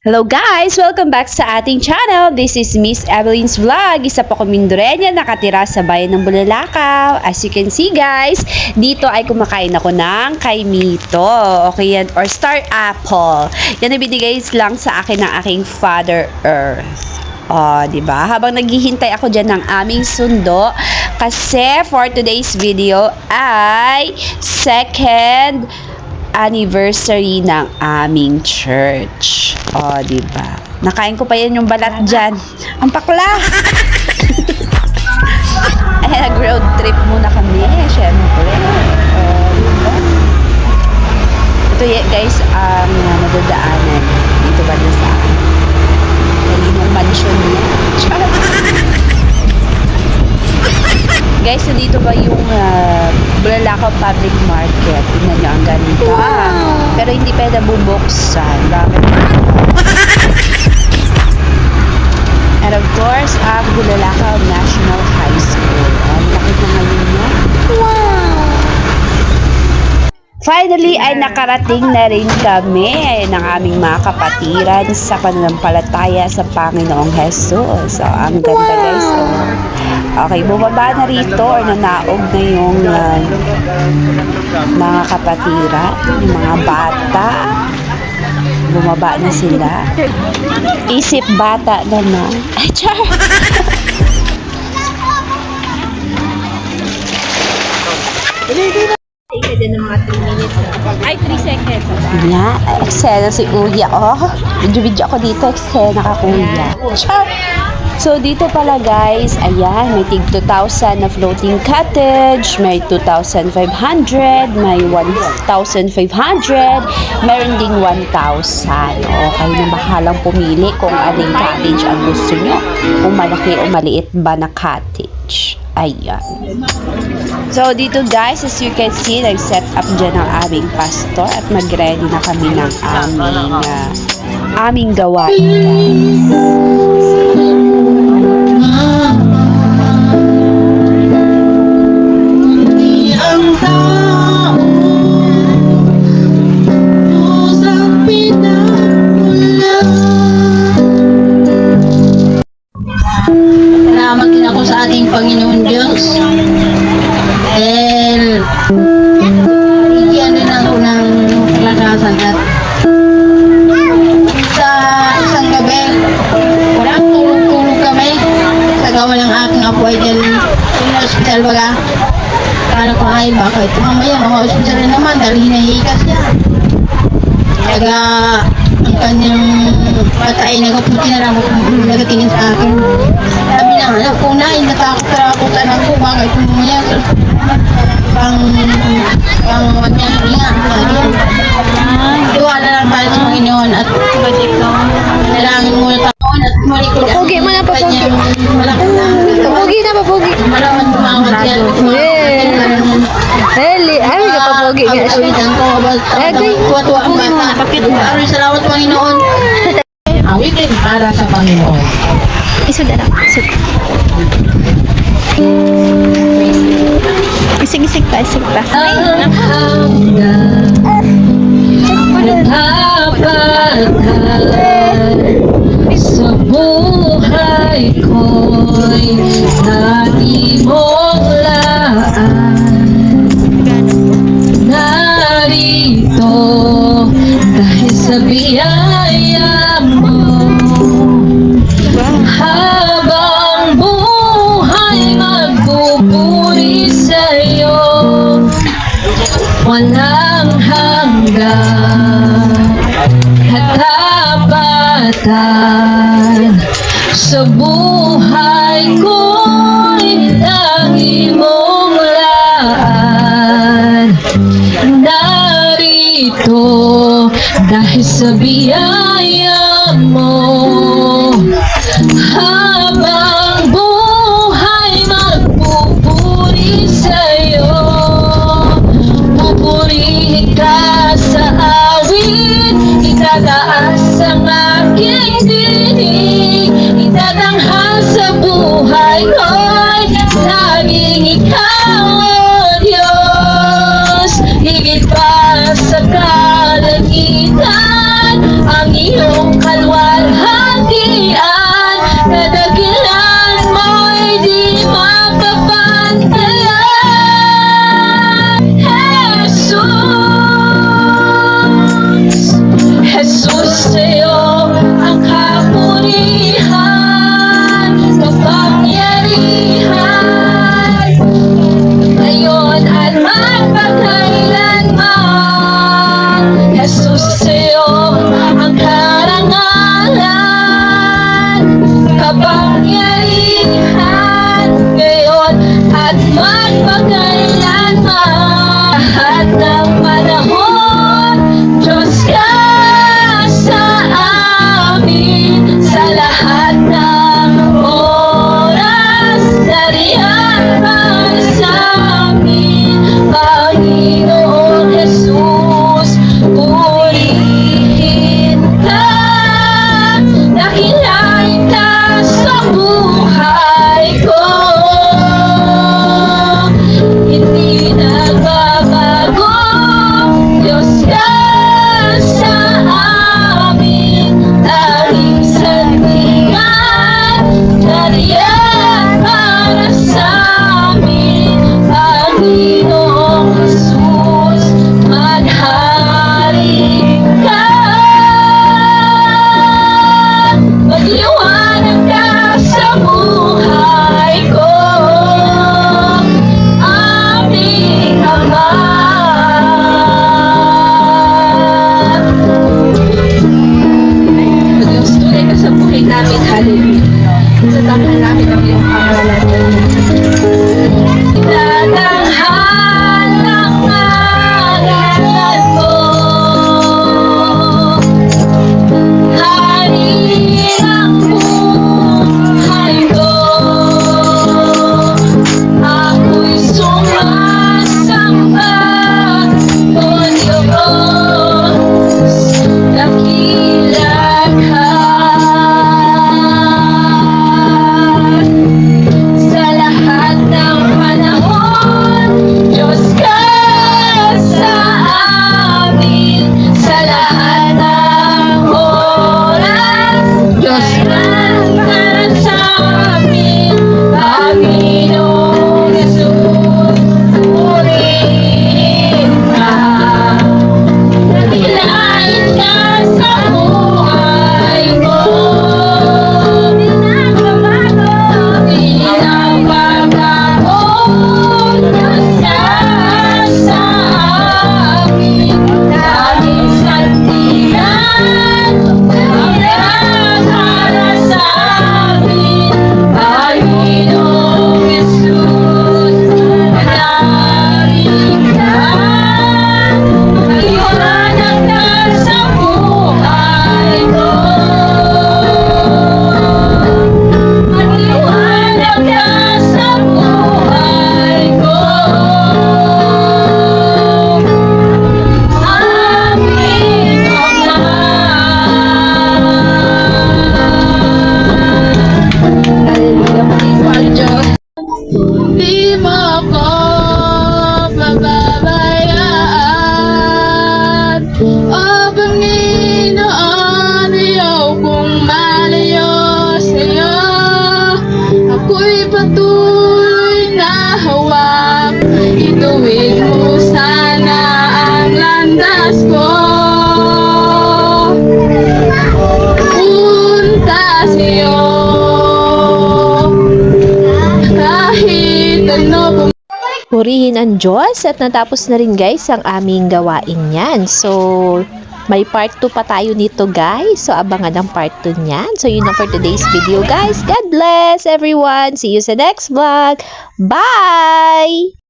Hello guys! Welcome back sa ating channel. This is Miss Evelyn's Vlog. Isa po kaming Mindorenya nakatira sa bayan ng Bulalakaw. As you can see guys, dito ay kumakain ako ng kaimito. Okay yan, or star apple. Yan ay binigay lang sa akin ng aking Father Earth. Diba? Habang naghihintay ako dyan ng aming sundo, kasi for today's video ay second anniversary ng aming church. Diba? Nakain ko pa yan yung balat dyan. Ang pakla! Ay, nag-road trip muna kami. Siyempre. Diba? Ito guys, ang nadadaanan. Dito ba na sa akin? Kalimong mansyon niya. Guys, so dito ba yung Bulalakaw Public Market? Tingnan nyo, ang ganda. Wow. Pero hindi pwede bubuksan. Bakit? And of course, ang Bulalakaw National High School. Ang laki na ngayon nyo. Wow! Finally, ay nakarating na rin kami ng aming mga kapatiran sa pananampalataya sa Panginoong Jesus. So, ang ganda guys. Okay, bumaba na rito or nanaog na yung mga kapatira, yung mga bata. Bumaba na sila. Isip bata naman. Ay, char! Ay, 3 seconds. Yan, eksena si Kuya. Video ako dito, eksena ka Kuya. Char! So, dito pala guys, ayan, may tig 2,000 na floating cottage, may 2,500, may 1,500, meron ding 1,000. Okay, na bahalang pumili kung aling cottage ang gusto nyo. Kung malaki o maliit ba na cottage. Ayan. So, dito guys, as you can see, nag-set up dyan ang aming pastor at mag-ready na kami ng aming gawain. Salamat din ako sa ating Panginoon Diyos. Dahil bigyan din ako ng kalakasan at sa isang gabi, walang tulog-tulog kami sa gawa ng aking apo ay dyan sa hospital baga. Para ko ay bakit mamaya mga hospital rin naman dahil hinahikas niya. Kaya ang kanyang patay nagapunti na lang nagatingin sa akin. Sabi na anak ko na, natakot na ako sa anak ko, bakit mamaya pang magnyang tiwala lang tayo sa Panginoon at nalangin muna taon at muli ko Papugi mo na, papugi. Papugi na, papugi. malaman tumawag yan. Heli, ay, papugi nga siya. Awitan ko, tuwa-tuwa ang bata. Bakit maraming salamat Panginoon? Awitin para sa Panginoon. Isod na lang, isod. Isig-isig pa, isig pa. Sa buhay ko'y lagi mong laan. Narito dahil sa biyaya mo. Habang buhay magpupuri sa'yo, walang hanggan katapatan. Sa buhay ko'y lagi mong laan. Narito dahil sa biyaya mo. Habang buhay magpupuri sa'yo, pupurihin ka sa awit, itataas ang aking dinig, itatanghal sa buhay ko'y laging ikaw, O Diyos, higit pa sa kalagitan, ang iyong kalwa Tuwid mo sana ang landas ko. Punta sa'yo. Kahit ano Purihin ang Diyos at natapos na rin guys ang aming gawain yan. So, may part 2 pa tayo nito guys. So, abangan ang part 2 niyan. So, yun na for today's video guys. God bless everyone. See you sa next vlog. Bye!